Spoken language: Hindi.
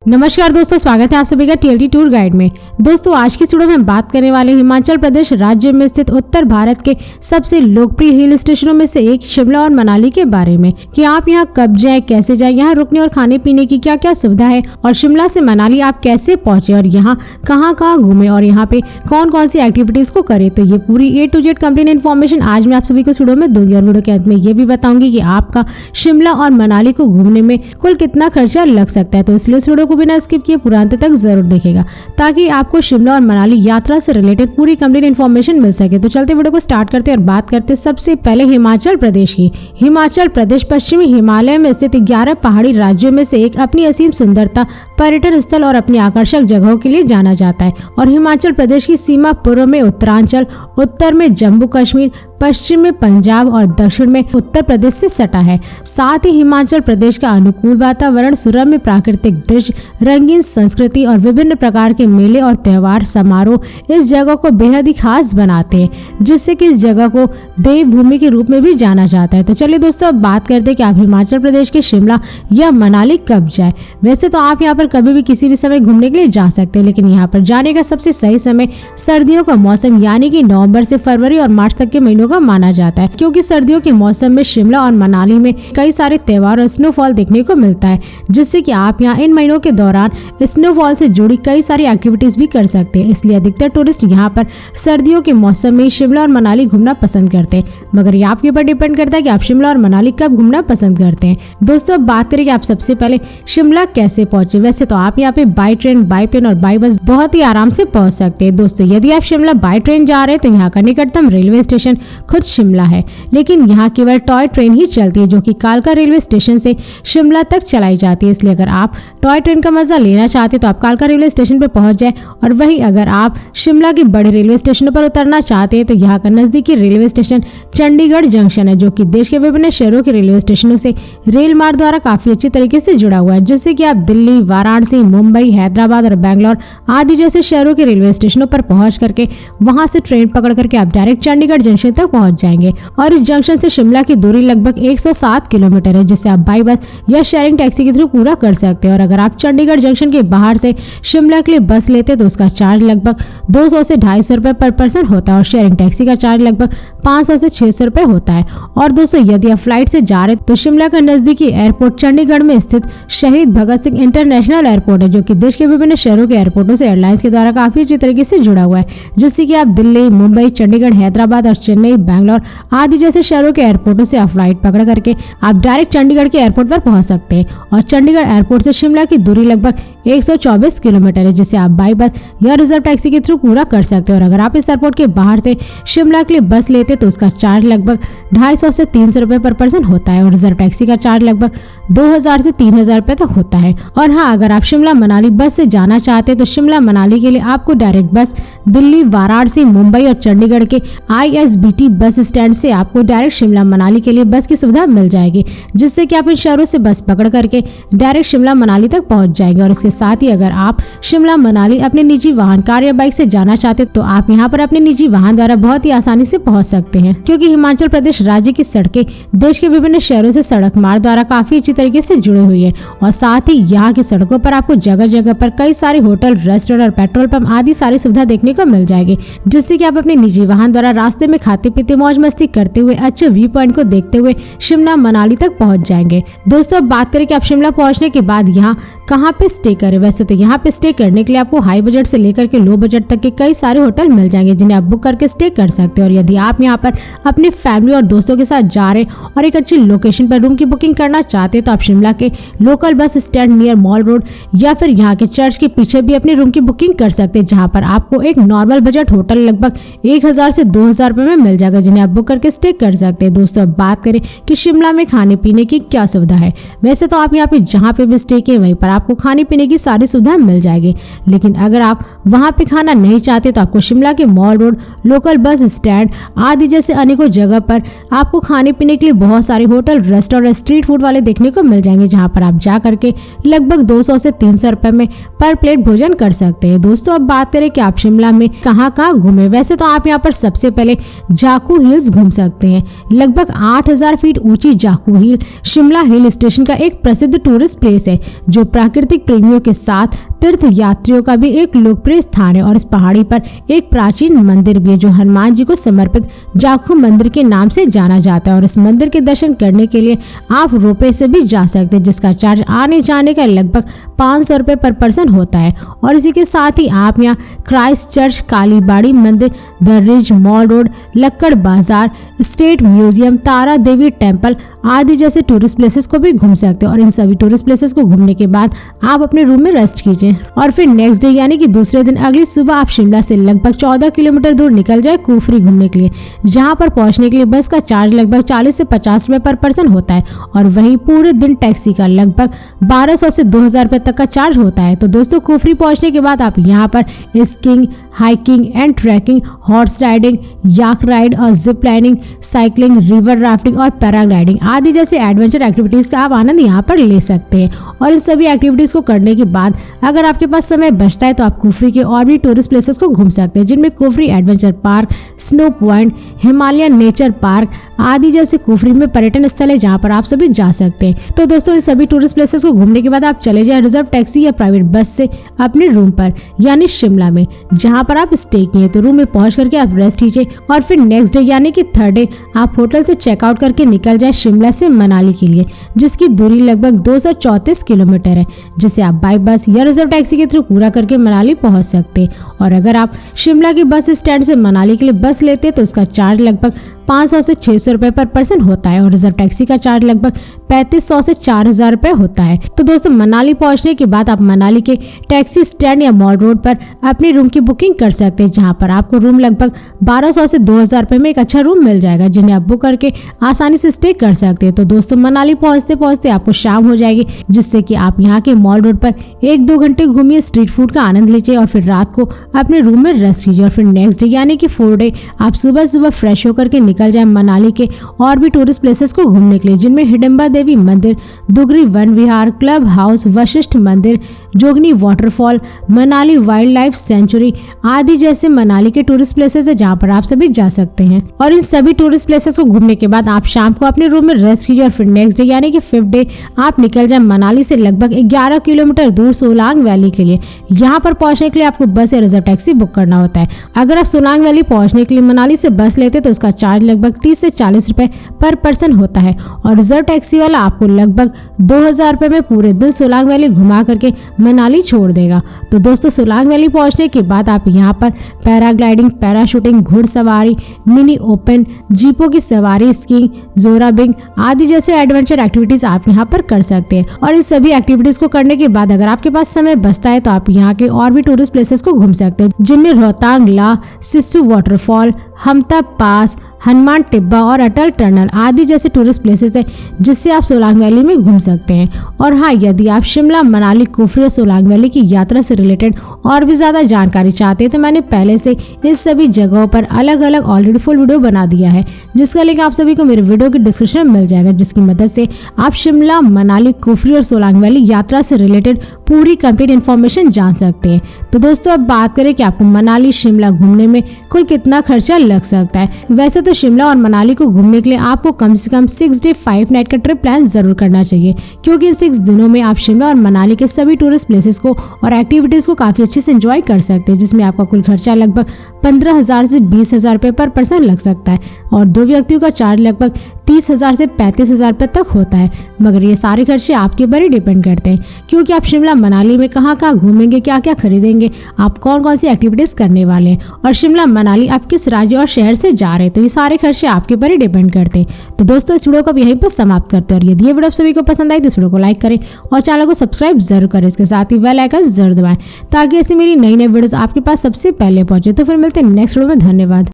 नमस्कार दोस्तों, स्वागत है आप सभी का टीएलटी टूर गाइड में। दोस्तों आज की वीडियो में हम बात करने वाले हिमाचल प्रदेश राज्य में स्थित उत्तर भारत के सबसे लोकप्रिय हिल स्टेशनों में से एक शिमला और मनाली के बारे में कि आप यहां कब जाएं, कैसे जाएं, यहां रुकने और खाने पीने की क्या क्या सुविधा है और शिमला से मनाली आप कैसे पहुंचे और यहाँ कहाँ घूमे और यहाँ पे कौन कौन सी एक्टिविटीज को करे। तो ये पूरी A to Z complete information आज मैं आप सभी को वीडियो में दूंगी और वीडियो के अंत में ये भी बताऊंगी कि आपका शिमला और मनाली को घूमने में कुल कितना खर्चा लग सकता है। तो इसलिए इस वीडियो को बिना स्किप किए पूरा अंत तक जरूर देखेगा ताकि आपको शिमला और मनाली यात्रा से रिलेटेड पूरी कंप्लीट इन्फॉर्मेशन मिल सके। तो चलते वीडियो को स्टार्ट करते हैं और बात करते सबसे पहले हिमाचल प्रदेश की। हिमाचल प्रदेश पश्चिमी हिमालय में स्थित 11 पहाड़ी राज्यों में से एक, अपनी असीम सुंदरता, पर्यटन स्थल और अपनी आकर्षक जगहों के लिए जाना जाता है। और हिमाचल प्रदेश की सीमा पूर्व में उत्तरांचल, उत्तर में जम्मू कश्मीर, पश्चिम में पंजाब और दक्षिण में उत्तर प्रदेश से सटा है। साथ ही हिमाचल प्रदेश का अनुकूल वातावरण, सुरम्य प्राकृतिक दृश्य, रंगीन संस्कृति और विभिन्न प्रकार के मेले और त्योहार समारोह इस जगह को बेहद ही खास बनाते हैं, जिससे कि इस जगह को देवभूमि के रूप में भी जाना जाता है। तो चलिए दोस्तों अब बात करते हैं कि आप हिमाचल प्रदेश के शिमला या मनाली कब जाए। वैसे तो आप यहाँ पर कभी भी किसी भी समय घूमने के लिए जा सकते हैं, लेकिन यहाँ पर जाने का सबसे सही समय सर्दियों का मौसम यानी कि नवंबर से फरवरी और मार्च तक के महीनों का माना जाता है, क्योंकि सर्दियों के मौसम में शिमला और मनाली में कई सारे त्योहार और स्नोफॉल देखने को मिलता है, जिससे कि आप यहाँ इन महीनों के दौरान स्नोफॉल से जुड़ी कई सारी एक्टिविटीज भी कर सकते हैं। इसलिए अधिकतर टूरिस्ट यहाँ पर सर्दियों के मौसम में शिमला और मनाली घूमना पसंद करते हैं, मगर ये आपके ऊपर डिपेंड करता है कि आप शिमला और मनाली कब घूमना पसंद करते हैं। दोस्तों अब बात करें कि आप सबसे पहले शिमला कैसे पहुंचे। वैसे तो आप यहाँ पे बाई ट्रेन, बाई प्लेन और बाई बस बहुत ही आराम से पहुंच सकते हैं। दोस्तों यदि आप शिमला बाई ट्रेन जा रहे हैं तो यहाँ का निकटतम रेलवे स्टेशन खुद शिमला है, लेकिन यहाँ केवल टॉय ट्रेन ही चलती है जो कि कालका रेलवे स्टेशन से शिमला तक चलाई जाती है। इसलिए अगर आप टॉय ट्रेन का मजा लेना चाहते हैं तो आप कालका रेलवे स्टेशन पर पहुंच जाए। और वहीं अगर आप शिमला के बड़े रेलवे स्टेशनों पर उतरना चाहते हैं तो यहाँ का नजदीकी रेलवे स्टेशन चंडीगढ़ जंक्शन है, जो कि देश के विभिन्न शहरों के रेलवे स्टेशनों से रेल मार्ग द्वारा काफी अच्छी तरीके से जुड़ा हुआ है, जिससे कि आप दिल्ली, वाराणसी, मुंबई, हैदराबाद और बैंगलोर आदि जैसे शहरों के रेलवे स्टेशनों पर पहुंच करके वहां से ट्रेन पकड़ करके आप डायरेक्ट चंडीगढ़ जंक्शन तक पहुंच जाएंगे। और इस जंक्शन से शिमला की दूरी लगभग 107 किलोमीटर है, जिसे आप बाई बस या शेयरिंग टैक्सी के थ्रू पूरा कर सकते हैं। और अगर आप चंडीगढ़ जंक्शन के बाहर से शिमला के लिए बस लेते हैं तो उसका चार्ज लगभग 200 से 250 रुपए पर पर्सन होता है और शेयरिंग टैक्सी का चार्ज लगभग 500 से 600 रुपए होता है। और दोस्तों यदि आप फ्लाइट से जा रहे तो शिमला का नजदीकी एयरपोर्ट चंडीगढ़ में स्थित शहीद भगत सिंह इंटरनेशनल एयरपोर्ट है, जो कि देश के विभिन्न शहरों के एयरपोर्टों से एयरलाइंस के द्वारा काफी अच्छी तरीके से जुड़ा हुआ है, जिससे कि आप दिल्ली, मुंबई, चंडीगढ़, हैदराबाद और चेन्नई, बैंगलोर आदि जैसे शहरों के एयरपोर्टों से आप फ्लाइट पकड़ करके आप डायरेक्ट चंडीगढ़ के एयरपोर्ट पर पहुंच सकते हैं। और चंडीगढ़ एयरपोर्ट से शिमला की दूरी लगभग 124 किलोमीटर है, जिसे आप बाई बस या रिजर्व टैक्सी के थ्रू पूरा कर सकते हैं। और अगर आप इस एयरपोर्ट के बाहर से शिमला के लिए बस लेते तो उसका चार्ज लगभग 250 से 300 रुपए पर पर्सन होता है और रिजर्व टैक्सी का चार्ज लगभग 2000 से 3000 रुपए तक होता है। और हाँ, अगर आप शिमला मनाली बस से जाना चाहते हैं तो शिमला मनाली के लिए आपको डायरेक्ट बस दिल्ली, वाराणसी, मुंबई और चंडीगढ़ के ISBT बस स्टैंड से आपको डायरेक्ट शिमला मनाली के लिए बस की सुविधा मिल जाएगी, जिससे कि आप इन शहरों से बस पकड़ करके डायरेक्ट शिमला मनाली तक पहुंच जाएंगे। और इसके साथ ही अगर आप शिमला मनाली अपने निजी वाहन, कार या बाइक से जाना चाहते तो आप यहाँ पर अपने निजी वाहन द्वारा बहुत ही आसानी से पहुंच सकते हैं, क्योंकि हिमाचल प्रदेश राज्य की सड़कें देश के विभिन्न शहरों से सड़क मार्ग द्वारा काफी अच्छी तरीके से जुड़े हुई है। और साथ ही यहाँ की सड़कों पर आपको जगह जगह पर कई सारे होटल, रेस्टोरेंट और पेट्रोल पंप आदि सारी सुविधा देखने को मिल जाएगी, जिससे कि आप अपने निजी वाहन द्वारा रास्ते में खाते पीते मौज मस्ती करते हुए अच्छे व्यू पॉइंट को देखते हुए शिमला मनाली तक पहुंच जाएंगे। दोस्तों अब बात करें कि आप शिमला पहुंचने के बाद यहाँ कहाँ पे स्टे करें। वैसे तो यहाँ पे स्टे करने के लिए आपको हाई बजट से लेकर के लो बजट तक के कई सारे होटल मिल जाएंगे, जिन्हें आप बुक करके स्टे कर सकते हैं। और यदि आप यहाँ पर अपनी फैमिली और दोस्तों के साथ जा रहे हैं और एक अच्छी लोकेशन पर रूम की बुकिंग करना चाहते हैं तो आप शिमला के local bus stand near mall road या फिर यहाँ के चर्च के पीछे भी अपनी रूम की बुकिंग कर सकते हैं, जहाँ पर आपको एक नॉर्मल बजट होटल लगभग 1000 से 2000 रुपए में मिल जाएगा, जिन्हें आप बुक करके स्टे कर सकते हैं। दोस्तों अब बात करें कि शिमला में खाने पीने की क्या सुविधा है। वैसे तो आप यहाँ पे जहाँ पे भी स्टे किए वहीं पर आपको खाने पीने की सारी सुविधा मिल जाएगी, लेकिन अगर आप वहां पे खाना नहीं चाहते तो आपको शिमला के mall road, local bus stand आदि जैसे अनेकों जगह पर आपको खाने पीने के लिए बहुत सारे होटल, रेस्टोरेंट, स्ट्रीट फूड वाले देखने को मिल जाएंगे, जहां पर आप जा करके लगभग 200 से 300 रुपए में पर प्लेट भोजन कर सकते हैं। दोस्तों अब बात करें कि आप शिमला में कहाँ घूमे। वैसे तो आप यहाँ पर सबसे पहले जाखू हिल्स घूम सकते हैं। लगभग 8000 फीट ऊंची जाखू हिल शिमला हिल स्टेशन का एक प्रसिद्ध टूरिस्ट प्लेस है, जो प्राकृतिक प्रेमियों के साथ तीर्थ यात्रियों का भी एक लोकप्रिय स्थान है। और इस पहाड़ी पर एक प्राचीन मंदिर भी है जो हनुमान जी को समर्पित जाखू मंदिर के नाम से जाना जाता है। और इस मंदिर के दर्शन करने के लिए आप रोपवे से भी जा सकते हैं, जिसका चार्ज आने जाने का लगभग 500 रुपये पर पर्सन होता है। और इसी के साथ ही आप यहाँ क्राइस्ट चर्च, कालीबाड़ी मंदिर, द रिज, मॉल रोड, लक्कड़ बाजार, स्टेट म्यूजियम, तारा देवी टेम्पल आदि जैसे टूरिस्ट प्लेसेस को भी घूम सकते हैं। और इन सभी टूरिस्ट प्लेसेस को घूमने के बाद आप अपने रूम में रेस्ट कीजिए और फिर नेक्स्ट डे यानी कि दूसरे दिन अगली सुबह आप शिमला से लगभग 14 किलोमीटर दूर निकल जाए कुफरी घूमने के लिए, जहां पर पहुंचने के लिए बस का चार्ज लगभग 40 से 50 रुपए पर पर्सन होता है। और वहीं पूरे दिन टैक्सी का लगभग 1200 से 2000 रुपए तक का चार्ज होता है। तो दोस्तों कुफरी पहुंचने के बाद आप यहाँ पर skiing, hiking and trekking, horse riding, yak ride और zip lining, cycling, river rafting और पैराग्लाइडिंग आदि जैसे एडवेंचर एक्टिविटीज का आप आनंद यहाँ पर ले सकते हैं। और इन सभी एक्टिविटीज को करने के बाद अगर आपके पास समय बचता है तो आप कुफरी के और भी टूरिस्ट प्लेसेस को घूम सकते हैं, जिनमें Kufri adventure park, snow point, Himalayan nature park आदि जैसे कुफरी में पर्यटन स्थल है जहाँ पर आप सभी जा सकते हैं। तो दोस्तों इस सभी टूरिस्ट प्लेसेस को घूमने के बाद आप चले जाए रिजर्व टैक्सी या प्राइवेट बस से अपने रूम पर यानी शिमला में, जहाँ पर आप स्टे किए। तो रूम में पहुंच करके आप रेस्ट कीजिए और फिर नेक्स्ट डे यानी कि थर्ड डे आप होटल से चेकआउट करके निकल जाए शिमला से मनाली के लिए, जिसकी दूरी लगभग 234 किलोमीटर है, जिसे आप बाई बस या रिजर्व टैक्सी के थ्रू पूरा करके मनाली पहुंच सकते हैं। और अगर आप शिमला की बस स्टैंड से मनाली के लिए बस लेते हैं तो उसका चार्ज लगभग 500 से 600 रुपए पर पर्सन होता है। और रिजर्व टैक्सी का चार्ज लगभग 3500 से 4000 रुपए होता है। तो दोस्तों मनाली पहुंचने के बाद आप मनाली के टैक्सी स्टैंड या मॉल रोड पर अपने रूम की बुकिंग कर सकते हैं, जहां पर आपको रूम लगभग 1200 से 2000 रुपए में एक अच्छा रूम मिल जाएगा, जिन्हें आप बुक करके आसानी से स्टे कर सकते हैं। तो दोस्तों मनाली पहुंचते पहुंचते आपको शाम हो जाएगी, जिससे कि आप यहाँ के मॉल रोड पर 1-2 घंटे घूमिए, स्ट्रीट फूड का आनंद लीजिए और फिर रात को अपने रूम में रेस्ट कीजिए। और फिर नेक्स्ट डे यानी कि 4th डे आप सुबह सुबह फ्रेश होकर के निकल जाए मनाली के और भी टूरिस्ट प्लेसेस को घूमने के लिए, जिनमें हिडम्बा देवी मंदिर, दुगरी वन विहार, क्लब हाउस, वशिष्ठ मंदिर, Jogini waterfall, Manali wild life sanctuary आदि जैसे मनाली के टूरिस्ट प्लेसेस है जहां पर आप सभी जा सकते हैं। और इन सभी टूरिस्ट प्लेसेस को घूमने के बाद आप शाम को अपने रूम में रेस्ट कीजिए और फिर नेक्स्ट डे यानी कि 5th डे आप निकल जाए मनाली से लगभग 11 किलोमीटर दूर सोलांग वैली के लिए। यहाँ पर पहुंचने के लिए आपको बस या रिजर्व टैक्सी बुक करना होता है। अगर आप सोलांग वैली पहुंचने के लिए मनाली से बस लेते तो उसका चार्ज लगभग 30 से 40 रुपए पर पर्सन होता है और रिजर्व टैक्सी वाला आपको लगभग 2000 रुपए में पूरे दिन सोलांग वैली घुमा करके मनाली छोड़ देगा। तो दोस्तों सोलांग वैली पहुंचने के बाद आप यहाँ पर पैराग्लाइडिंग, पैराशूटिंग, घुड़सवारी, मिनी ओपन, जीपों की सवारी, स्कीइंग, जोराबिंग आदि जैसे एडवेंचर एक्टिविटीज आप यहाँ पर कर सकते हैं। और इन सभी एक्टिविटीज को करने के बाद अगर आपके पास समय बचता है तो आप यहाँ के और भी टूरिस्ट प्लेसेस को घूम सकते हैं, जिनमें रोहतांग ला, सिस्सू वाटरफॉल, हमता पास, हनुमान टिब्बा और अटल टनल आदि जैसे टूरिस्ट प्लेसेस है जिससे आप सोलांग वैली में घूम सकते हैं। और हाँ, यदि आप शिमला, मनाली, कुफरी और सोलांग वैली की यात्रा से रिलेटेड और भी ज़्यादा जानकारी चाहते हैं तो मैंने पहले से इस सभी जगहों पर अलग अलग ऑलरेडी फुल वीडियो बना दिया है, जिसका लिंक आप सभी को मेरे वीडियो की डिस्क्रिप्शन में मिल जाएगा, जिसकी मदद से आप शिमला, मनाली, कुफरी और सोलांग वैली यात्रा से रिलेटेड पूरी कंप्लीट इन्फॉर्मेशन जान सकते हैं। तो दोस्तों अब बात करें कि आपको मनाली, शिमला घूमने में कुल कितना खर्चा लग सकता है। वैसे तो शिमला और मनाली को घूमने के लिए आपको कम से कम 6 डे 5 नाइट का ट्रिप प्लान जरूर करना चाहिए, क्योंकि इन 6 दिनों में आप शिमला और मनाली के सभी टूरिस्ट प्लेसेस को और एक्टिविटीज को काफी अच्छे से एंजॉय कर सकते हैं, जिसमें आपका कुल खर्चा लगभग 15,000 से 20,000 रुपए पर पर्सन लग सकता है और 2 व्यक्तियों का चार्ज लगभग 30,000 से 35,000 रुपए तक होता है। मगर ये सारे खर्चे आपके ऊपर ही डिपेंड करते हैं, क्योंकि आप शिमला, मनाली में कहाँ कहाँ घूमेंगे, क्या क्या खरीदेंगे, आप कौन कौन सी एक्टिविटीज करने वाले हैं और शिमला, मनाली आप किस राज्य और शहर से जा रहे हैं, तो ये सारे खर्चे आपके ऊपर ही डिपेंड करते हैं। तो दोस्तों इस वीडियो को यहीं पर समाप्त करते हैं और यदि ये वीडियो सभी को पसंद आई तो इस वीडियो को लाइक करें और चैनल को सब्सक्राइब जरूर करें। इसके साथ ही बेल आइकन जरूर दबाएं ताकि ऐसी मेरी नई नई वीडियोस आपके पास सबसे पहले पहुंचे। तो फिर मिलते हैं नेक्स्ट वीडियो में। धन्यवाद।